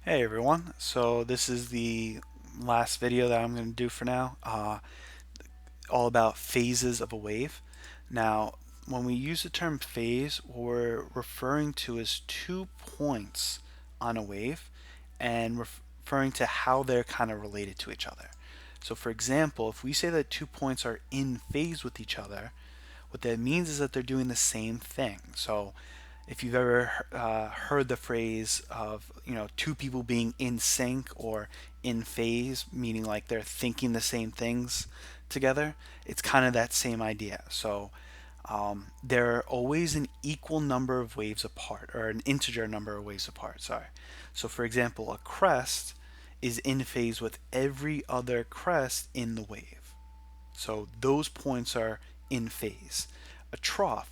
Hey everyone, so this is the last video that I'm going to do for now, all about phases of a wave. Now, when we use the term phase, what we're referring to is 2 points on a wave and referring to how they're kind of related to each other. So for example, if we say that 2 points are in phase with each other, what that means is that they're doing the same thing. So if you've ever heard the phrase of two people being in sync or in phase, meaning like they're thinking the same things together, it's kind of that same idea. So they're always an equal number of waves apart, or an integer number of waves apart. Sorry. So for example, a crest is in phase with every other crest in the wave. So those points are in phase. A trough,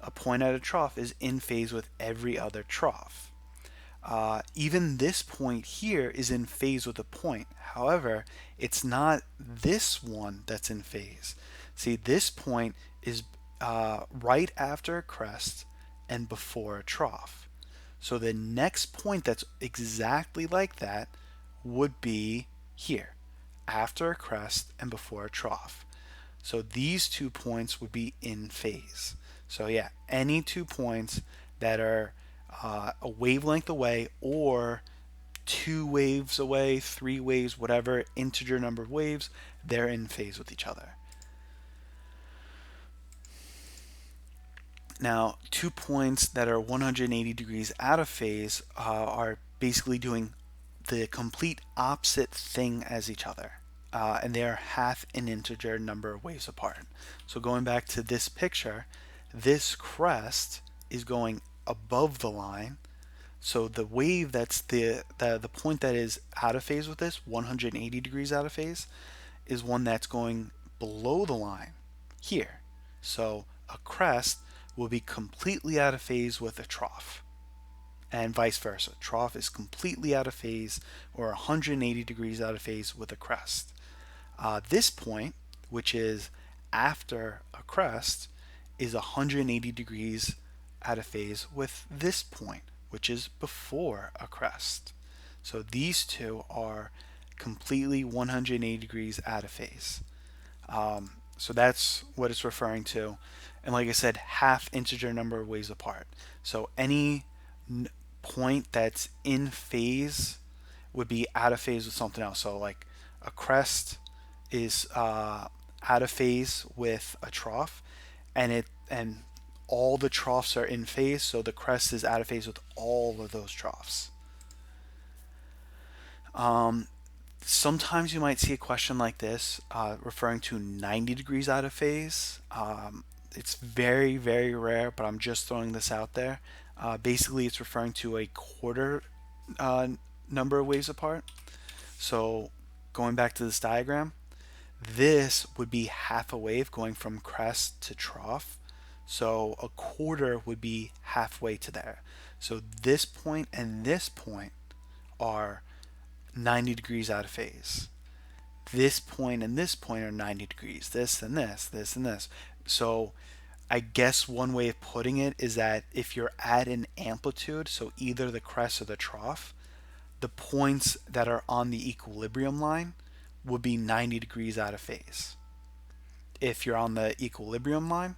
a point at a trough is in phase with every other trough. Even this point here is in phase with a point. However, it's not this one that's in phase. See, this point is right after a crest and before a trough. So the next point that's exactly like that would be here, after a crest and before a trough. So these 2 points would be in phase. So yeah, any 2 points that are a wavelength away or 2 waves away, 3 waves, whatever integer number of waves, they're in phase with each other. Now, 2 points that are 180 degrees out of phase are basically doing the complete opposite thing as each other. And they are half an integer number of waves apart. So going back to this picture, this crest is going above the line. So the wave that's the point that is out of phase with this, 180 degrees out of phase, is one that's going below the line here. So a crest will be completely out of phase with a trough, and vice versa. Trough is completely out of phase or 180 degrees out of phase with a crest. This point, which is after a crest, is 180 degrees out of phase with this point, which is before a crest. So these two are completely 180 degrees out of phase. So that's what it's referring to. And like I said, half integer number of ways apart. So any point that's in phase would be out of phase with something else. So like a crest is out of phase with a trough, and all the troughs are in phase, so the crest is out of phase with all of those troughs. Sometimes you might see a question like this referring to 90 degrees out of phase. It's very, very rare, but I'm just throwing this out there. Basically, it's referring to a quarter uh, number of waves apart. So going back to this diagram, this would be half a wave going from crest to trough. So a quarter would be halfway to there. So this point and this point are 90 degrees out of phase. This point and this point are 90 degrees. This and this and this. So I guess one way of putting it is that if you're at an amplitude, so either the crest or the trough, the points that are on the equilibrium line would be 90 degrees out of phase. If you're on the equilibrium line,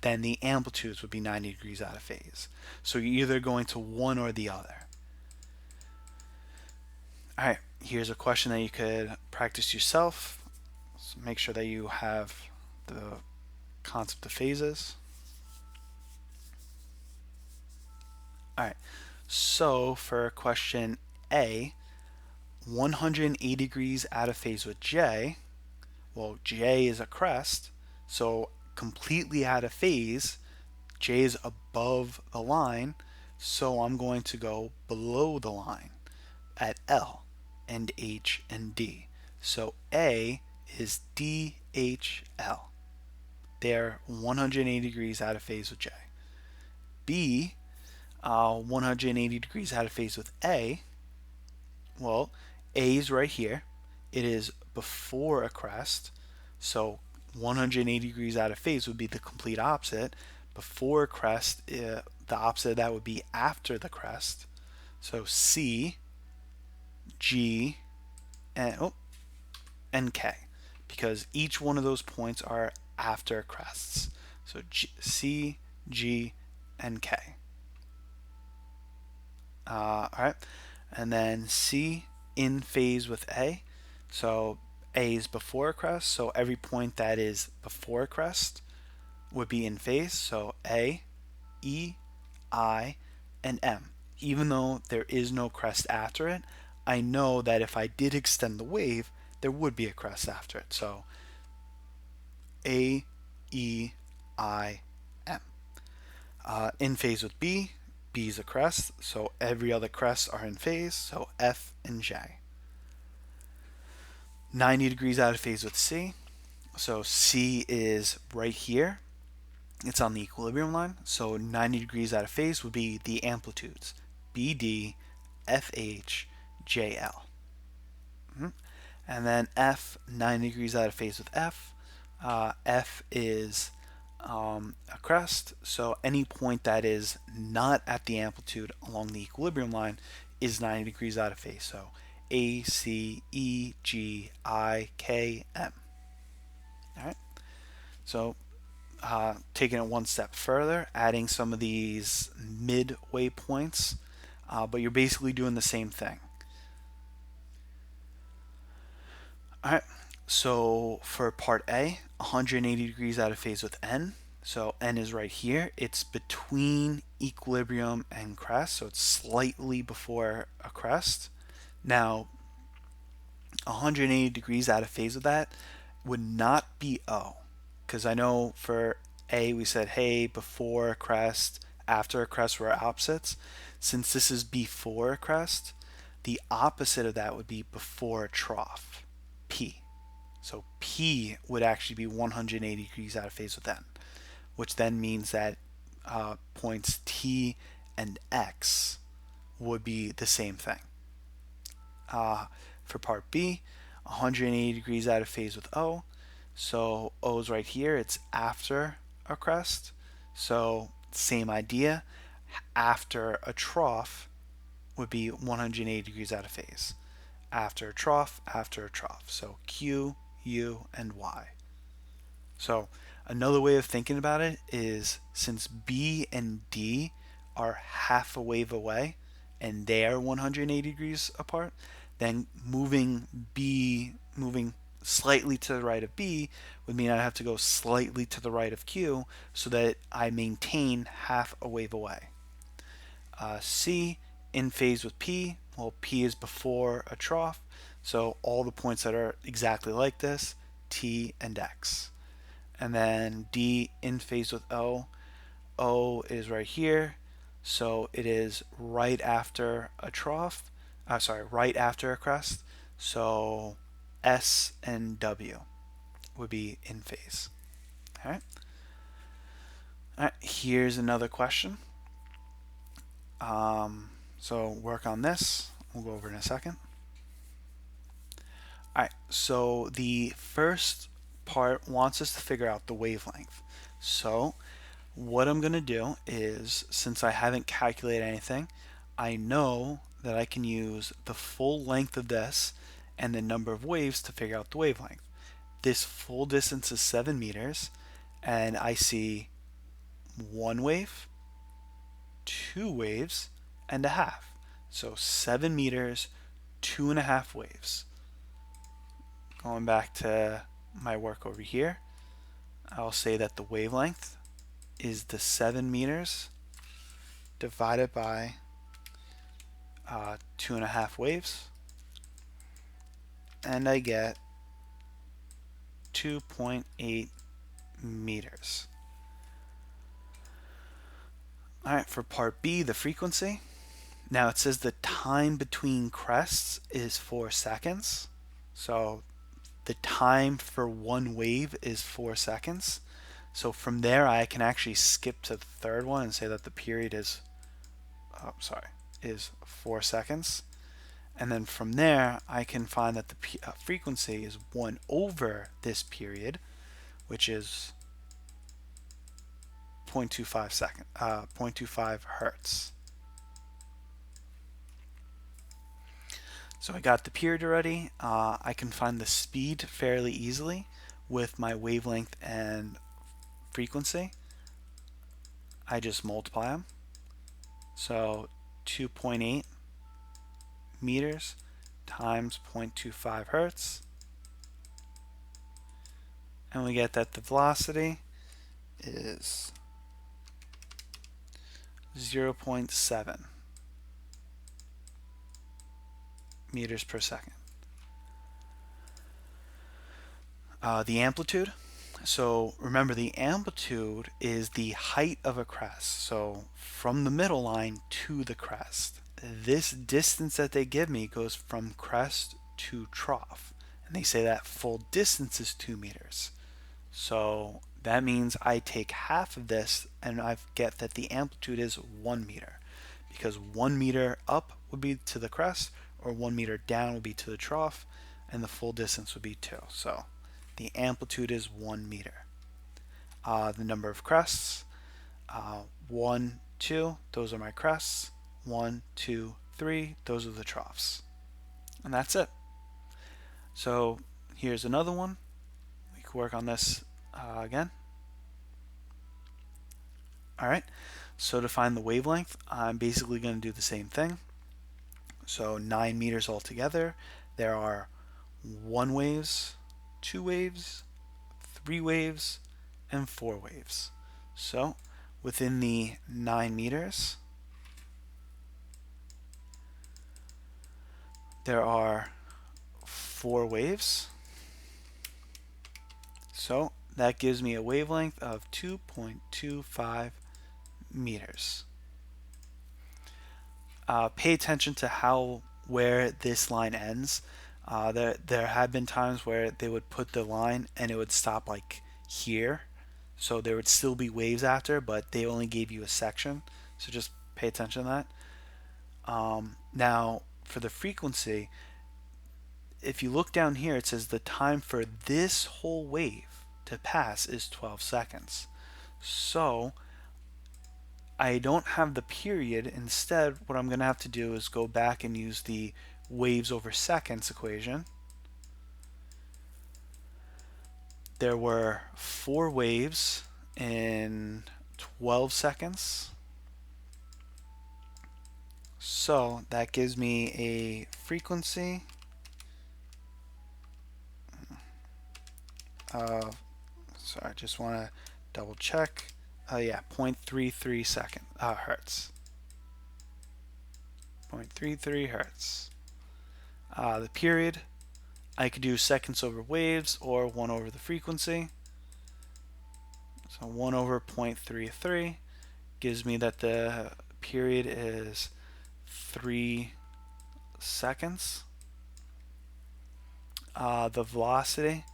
then the amplitudes would be 90 degrees out of phase. So you're either going to one or the other. All right, here's a question that you could practice yourself. So make sure that you have the concept of phases. All right, so for question A, 180 degrees out of phase with J, well, J is a crest, so completely out of phase, J is above the line, so I'm going to go below the line at L and H and D. So A is DHL. They're 180 degrees out of phase with J. B, 180 degrees out of phase with A. Well, A is right here. It is before a crest. So 180 degrees out of phase would be the complete opposite. Before a crest, the opposite of that would be after the crest. So C G, and K, because each one of those points are after crests. So C, G, and K. All right, and then C in phase with A. So A is before a crest, so every point that is before a crest would be in phase. So A, E, I, and M. Even though there is no crest after it, I know that if I did extend the wave, there would be a crest after it. So A, E, I, M. In phase with B, B is a crest, so every other crest are in phase, so F and J. 90 degrees out of phase with C, so C is right here. It's on the equilibrium line, so 90 degrees out of phase would be the amplitudes, BD, FH, JL. And then F, 90 degrees out of phase with F. F is a crest, so any point that is not at the amplitude along the equilibrium line is 90 degrees out of phase. So A, C, E, G, I, K, M. All right. So taking it one step further, adding some of these midway points, but you're basically doing the same thing. All right. So for part A, 180 degrees out of phase with N. So N is right here. It's between equilibrium and crest, so it's slightly before a crest. Now, 180 degrees out of phase with that would not be O, because I know for A we said, hey, before a crest, after a crest were opposites. Since this is before a crest, the opposite of that would be before a trough, P. So P would actually be 180 degrees out of phase with N, which then means that points T and X would be the same thing. For part B, 180 degrees out of phase with O. So O is right here. It's after a crest. So same idea. After a trough would be 180 degrees out of phase. After a trough, after a trough. So Q, U, and Y. So another way of thinking about it is, since B and D are half a wave away and they are 180 degrees apart, then moving slightly to the right of B would mean I'd have to go slightly to the right of Q so that I maintain half a wave away. C in phase with P, well, P is before a trough, so all the points that are exactly like this, T and X. And then D in phase with O. O is right here, so it is right after a trough. Right after a crest. So S and W would be in phase. All right. All right. Here's another question. So work on this. We'll go over in a second. All right. So the first part wants us to figure out the wavelength. So what I'm going to do is, since I haven't calculated anything, I know that I can use the full length of this and the number of waves to figure out the wavelength. This full distance is 7 meters, and I see one wave, two waves, and a half. So 7 meters, 2.5 waves. Going back to my work over here, I'll say that the wavelength is the 7 meters divided by 2.5 waves, and I get 2.8 meters. Alright, for part B, the frequency. Now it says the time between crests is 4 seconds. So the time for one wave is 4 seconds. So from there I can actually skip to the third one and say that the period is 4 seconds. And then from there I can find that the frequency is 1 over this period, which is 0.25 hertz. So I got the period already. I can find the speed fairly easily with my wavelength and frequency. I just multiply them. So 2.8 meters times 0.25 hertz. And we get that the velocity is 0.7 meters per second. The amplitude. So remember, the amplitude is the height of a crest. So from the middle line to the crest. This distance that they give me goes from crest to trough. And they say that full distance is 2 meters. So that means I take half of this and I get that the amplitude is 1 meter. Because 1 meter up would be to the crest, or 1 meter down would be to the trough, and the full distance would be 2. So the amplitude is 1 meter. The number of crests, 1, 2, those are my crests. 1, 2, 3, those are the troughs. And that's it. So here's another one. We can work on this again. Alright, so to find the wavelength, I'm basically going to do the same thing. So 9 meters altogether. There are 1 waves, 2 waves, 3 waves, and 4 waves. So within the 9 meters, there are 4 waves. So that gives me a wavelength of 2.25 meters. Pay attention to where this line ends. There have been times where they would put the line and it would stop like here. So there would still be waves after, but they only gave you a section. So just pay attention to that. Now for the frequency, if you look down here, it says the time for this whole wave to pass is 12 seconds. So I don't have the period. Instead, what I'm going to have to do is go back and use the waves over seconds equation. There were 4 waves in 12 seconds. So that gives me a frequency of, sorry, I just want to double check. Yeah, 0.33 hertz. 0.33 hertz. The period, I could do seconds over waves or 1 over the frequency. So 1 over 0.33 gives me that the period is 3 seconds. The velocity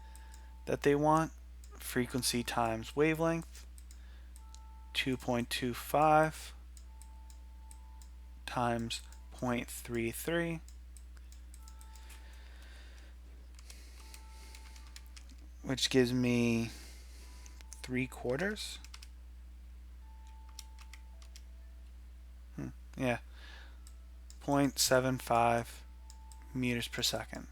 that they want, frequency times wavelength, 2.25 times 0.33, which gives me 3/4. Yeah, 0.75 meters per second.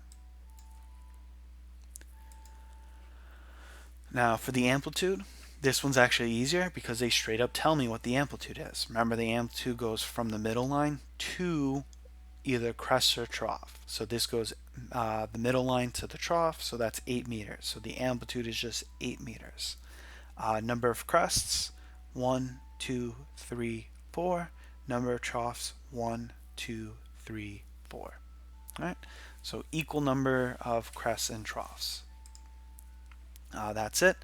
Now for the amplitude, this one's actually easier because they straight up tell me what the amplitude is. Remember, the amplitude goes from the middle line to either crest or trough. So this goes the middle line to the trough, so that's 8 meters. So the amplitude is just 8 meters. Number of crests, 1, 2, 3, 4. Number of troughs, 1, 2, 3, 4. All right, so equal number of crests and troughs. That's it.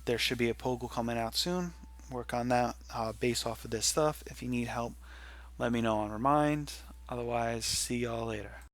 There should be a POGL coming out soon. Work on that based off of this stuff. If you need help, let me know on Remind. Otherwise, see y'all later.